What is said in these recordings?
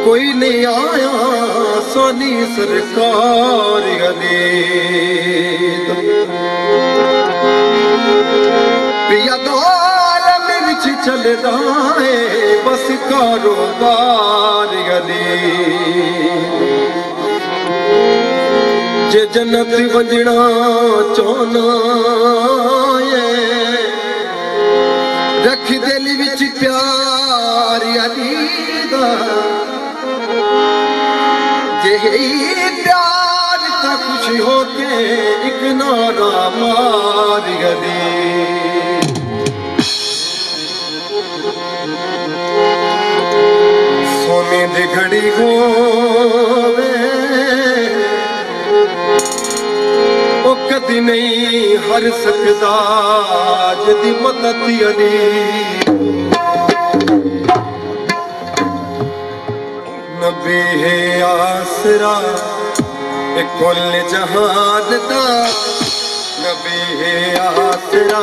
कोई नहीं आया सोनी सरकार गली पिया दौर मिर्च चलदा है बस कारोबार गली जे जन्नत वंजना चाहना रख दिल विच प्यार अली दा जे प्यार ता खुश होके एक नारा मार गली सोने दी घड़ी होवे ओ कदी नहीं हर सकदा जदी मदद अली नबी है आसरा कुल जहान दा नबी है आसरा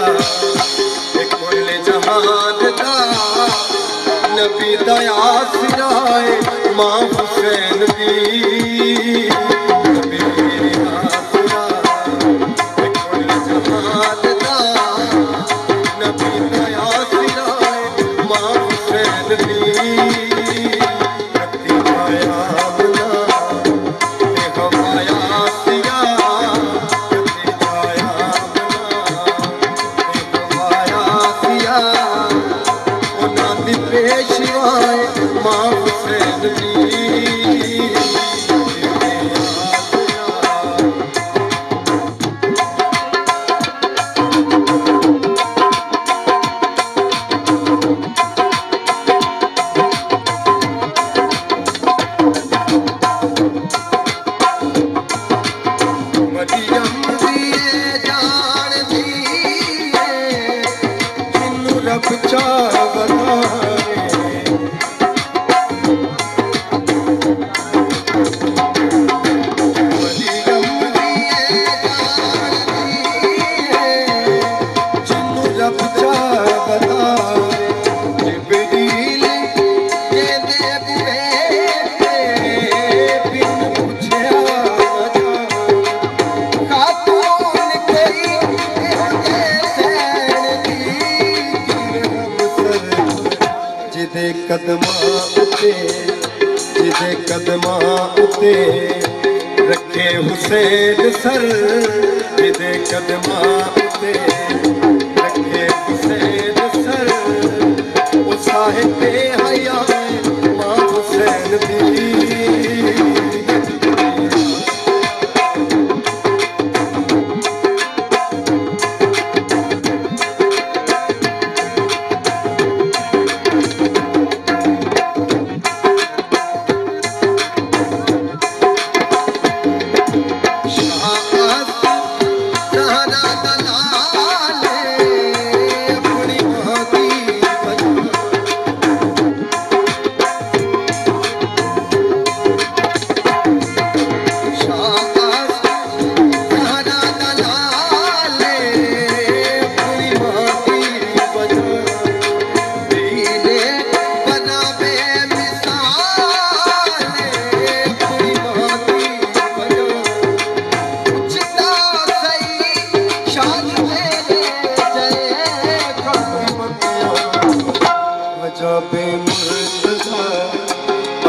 कुल जहान दा नबी दा आसरा है मां हुसैन दी नबी है आसरा कुल जहान दा नबी दा आसरा है मां हुसैन दी जिदे कदमा उते रखे हुसैन सर जिदे कदमा उते रखे हुसैन सर ओ साहिब हया मां हुसैन दी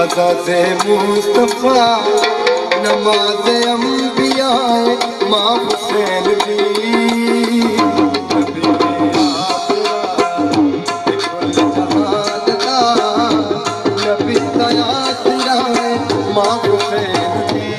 अज़ाज़े मुस्तफ़ा नमाज़े अंबिया मां हुसैन दी नबी दा आसरा मां हुसैन दी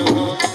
हाँ